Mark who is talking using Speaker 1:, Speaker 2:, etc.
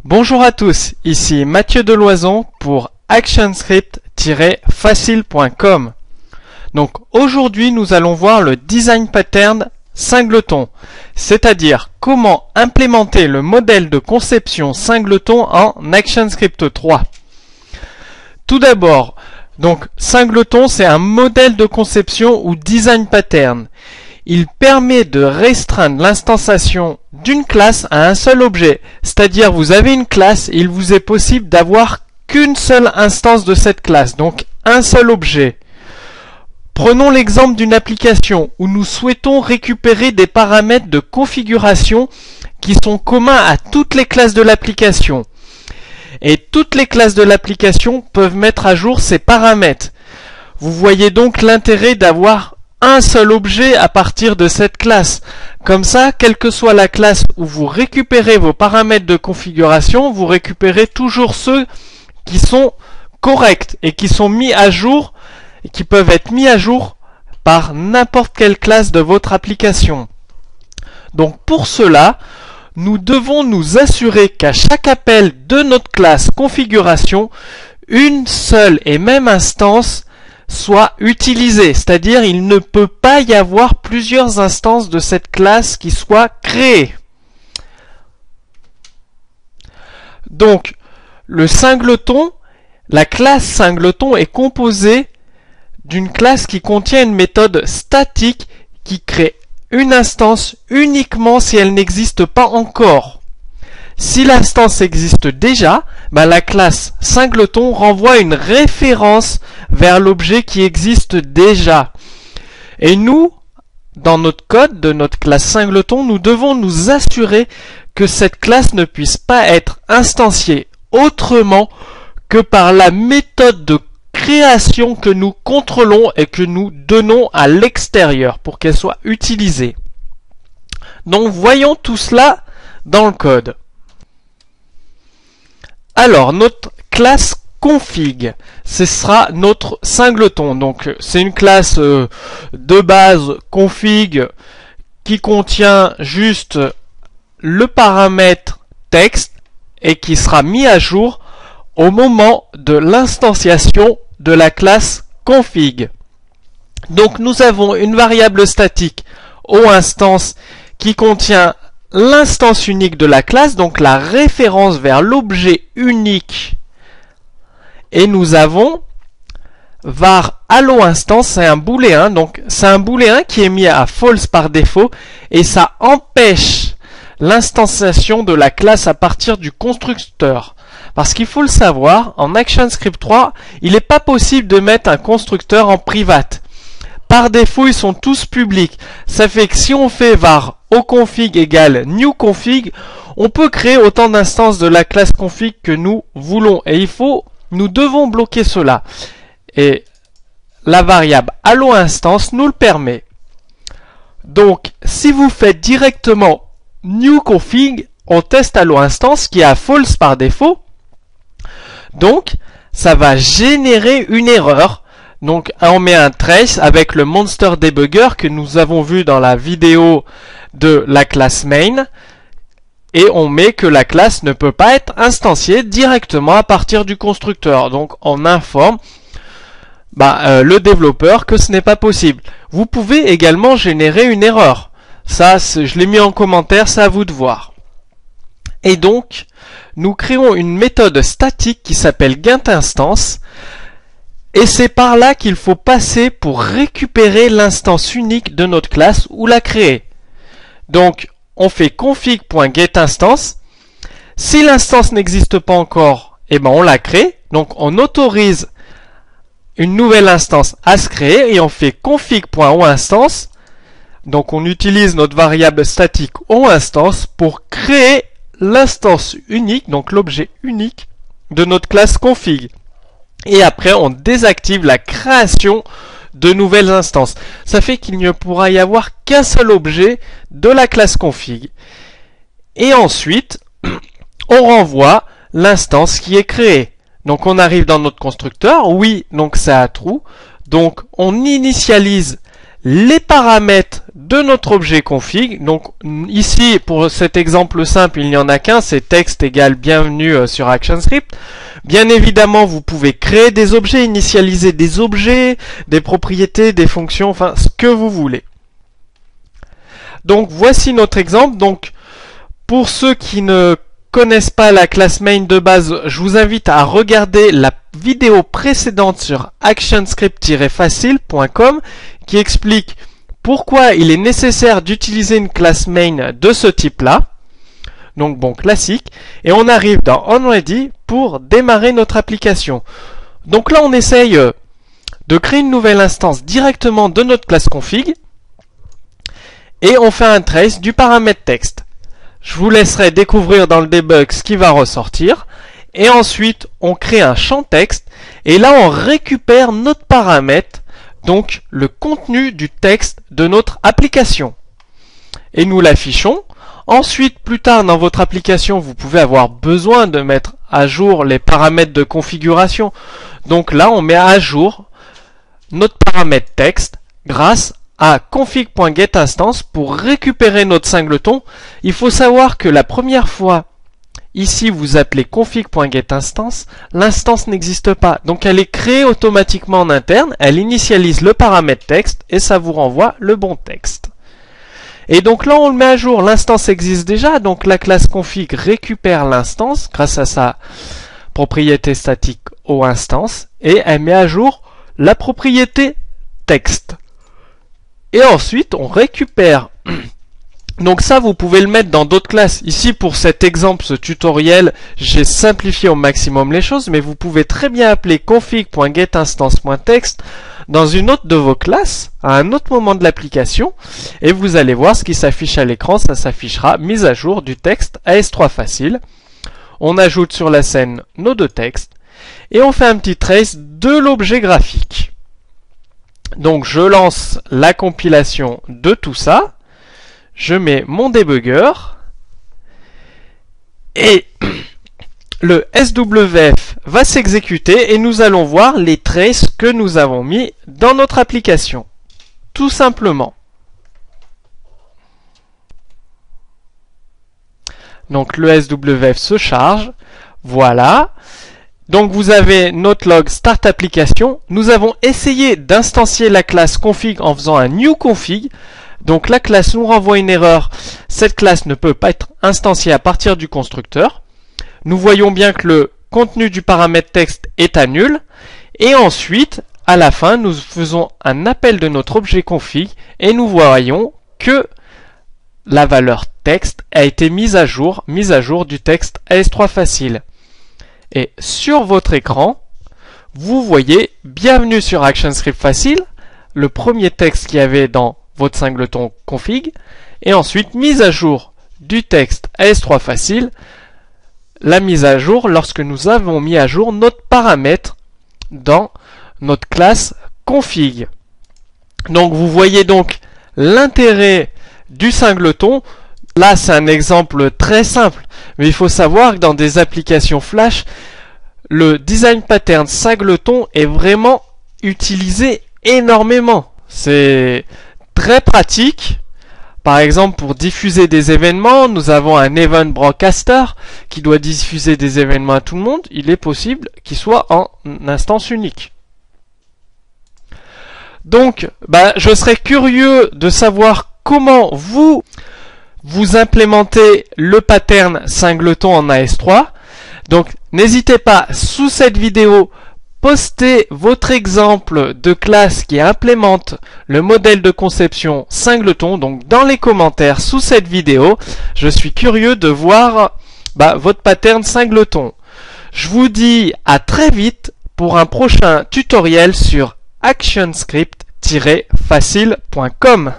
Speaker 1: Bonjour à tous, ici Mathieu Deloison pour actionscript-facile.com. Donc aujourd'hui nous allons voir le design pattern singleton, c'est-à-dire comment implémenter le modèle de conception singleton en ActionScript 3. Tout d'abord, donc singleton c'est un modèle de conception ou design pattern. Il permet de restreindre l'instanciation d'une classe à un seul objet. C'est-à-dire, vous avez une classe et il vous est possible d'avoir qu'une seule instance de cette classe, donc un seul objet. Prenons l'exemple d'une application où nous souhaitons récupérer des paramètres de configuration qui sont communs à toutes les classes de l'application. Et toutes les classes de l'application peuvent mettre à jour ces paramètres. Vous voyez donc l'intérêt d'avoir un seul objet à partir de cette classe. Comme ça, quelle que soit la classe où vous récupérez vos paramètres de configuration, vous récupérez toujours ceux qui sont corrects et qui sont mis à jour et qui peuvent être mis à jour par n'importe quelle classe de votre application. Donc pour cela, nous devons nous assurer qu'à chaque appel de notre classe configuration, une seule et même instance soit utilisée, c'est-à-dire il ne peut pas y avoir plusieurs instances de cette classe qui soient créées. Donc le singleton, la classe singleton est composée d'une classe qui contient une méthode statique qui crée une instance uniquement si elle n'existe pas encore. Si l'instance existe déjà, la classe singleton renvoie une référence vers l'objet qui existe déjà. Et nous, dans notre code de notre classe singleton, nous devons nous assurer que cette classe ne puisse pas être instanciée autrement que par la méthode de création que nous contrôlons et que nous donnons à l'extérieur pour qu'elle soit utilisée. Donc voyons tout cela dans le code. Alors, notre classe config, ce sera notre singleton. Donc, c'est une classe de base config qui contient juste le paramètre texte et qui sera mis à jour au moment de l'instanciation de la classe config. Donc, nous avons une variable statique oInstance qui contient l'instance unique de la classe, donc la référence vers l'objet unique. Et nous avons var alloInstance, c'est un booléen, donc c'est un booléen qui est mis à false par défaut et ça empêche l'instanciation de la classe à partir du constructeur. Parce qu'il faut le savoir, en ActionScript 3, il n'est pas possible de mettre un constructeur en private. Par défaut, ils sont tous publics. Ça fait que si on fait var oConfig égale newConfig, on peut créer autant d'instances de la classe config que nous voulons. Et nous devons bloquer cela. Et la variable alloInstance nous le permet. Donc, si vous faites directement newConfig, on teste alloInstance qui est à false par défaut. Donc, ça va générer une erreur. Donc on met un trace avec le monster debugger que nous avons vu dans la vidéo de la classe main et on met que la classe ne peut pas être instanciée directement à partir du constructeur. Donc on informe le développeur que ce n'est pas possible. Vous pouvez également générer une erreur. Ça, je l'ai mis en commentaire, c'est à vous de voir. Et donc nous créons une méthode statique qui s'appelle getInstance. Et c'est par là qu'il faut passer pour récupérer l'instance unique de notre classe ou la créer. Donc, on fait config.getInstance. Si l'instance n'existe pas encore, on la crée. Donc, on autorise une nouvelle instance à se créer et on fait config.oInstance. Donc, on utilise notre variable statique oInstance pour créer l'instance unique, donc l'objet unique de notre classe config. Et après, on désactive la création de nouvelles instances. Ça fait qu'il ne pourra y avoir qu'un seul objet de la classe config. Et ensuite, on renvoie l'instance qui est créée. Donc, on arrive dans notre constructeur. Oui, donc c'est à true. Donc, on initialise les paramètres de notre objet config. Donc ici, pour cet exemple simple, il n'y en a qu'un, c'est texte égale bienvenue sur ActionScript. Bien évidemment, vous pouvez créer des objets, initialiser des objets, des propriétés, des fonctions, enfin ce que vous voulez. Donc voici notre exemple. Donc pour ceux qui ne connaissent pas la classe main de base, je vous invite à regarder la vidéo précédente sur actionscript-facile.com qui explique pourquoi il est nécessaire d'utiliser une classe main de ce type-là. Donc bon, classique. Et on arrive dans onReady pour démarrer notre application. Donc là, on essaye de créer une nouvelle instance directement de notre classe config. Et on fait un trace du paramètre texte. Je vous laisserai découvrir dans le debug ce qui va ressortir. Et ensuite, on crée un champ texte. Et là, on récupère notre paramètre, donc le contenu du texte de notre application. Et nous l'affichons. Ensuite, plus tard dans votre application, vous pouvez avoir besoin de mettre à jour les paramètres de configuration. Donc là, on met à jour notre paramètre texte grâce à config.getInstance pour récupérer notre singleton. Il faut savoir que la première fois, ici, vous appelez config.getInstance, l'instance n'existe pas. Donc elle est créée automatiquement en interne, elle initialise le paramètre texte et ça vous renvoie le bon texte. Et donc là, on le met à jour. L'instance existe déjà, donc la classe config récupère l'instance grâce à sa propriété statique oInstance et elle met à jour la propriété texte. Et ensuite, on récupère. Donc ça, vous pouvez le mettre dans d'autres classes. Ici, pour cet exemple, ce tutoriel, j'ai simplifié au maximum les choses, mais vous pouvez très bien appeler config.getInstance.text dans une autre de vos classes, à un autre moment de l'application, et vous allez voir ce qui s'affiche à l'écran. Ça s'affichera mise à jour du texte AS3 facile. On ajoute sur la scène nos deux textes, et on fait un petit trace de l'objet graphique. Donc je lance la compilation de tout ça. Je mets mon debugger et le SWF va s'exécuter et nous allons voir les traces que nous avons mis dans notre application. Tout simplement. Donc le SWF se charge. Voilà. Donc vous avez notre log start application. Nous avons essayé d'instancier la classe config en faisant un new config. Donc la classe nous renvoie une erreur. Cette classe ne peut pas être instanciée à partir du constructeur. Nous voyons bien que le contenu du paramètre texte est à nul. Et ensuite, à la fin, nous faisons un appel de notre objet config et nous voyons que la valeur texte a été mise à jour du texte AS3 facile. Et sur votre écran, vous voyez bienvenue sur ActionScript facile, le premier texte qu'il y avait dans votre singleton config, et ensuite mise à jour du texte AS3 facile, la mise à jour lorsque nous avons mis à jour notre paramètre dans notre classe config. Donc vous voyez donc l'intérêt du singleton. Là, c'est un exemple très simple, mais il faut savoir que dans des applications Flash, le design pattern singleton est vraiment utilisé énormément. C'est très pratique. Par exemple, pour diffuser des événements, nous avons un event broadcaster qui doit diffuser des événements à tout le monde. Il est possible qu'il soit en instance unique. Donc, je serais curieux de savoir comment vous implémentez le pattern singleton en AS3. Donc, n'hésitez pas, sous cette vidéo, postez votre exemple de classe qui implémente le modèle de conception singleton. Donc, dans les commentaires sous cette vidéo, je suis curieux de voir votre pattern singleton. Je vous dis à très vite pour un prochain tutoriel sur actionscript-facile.com.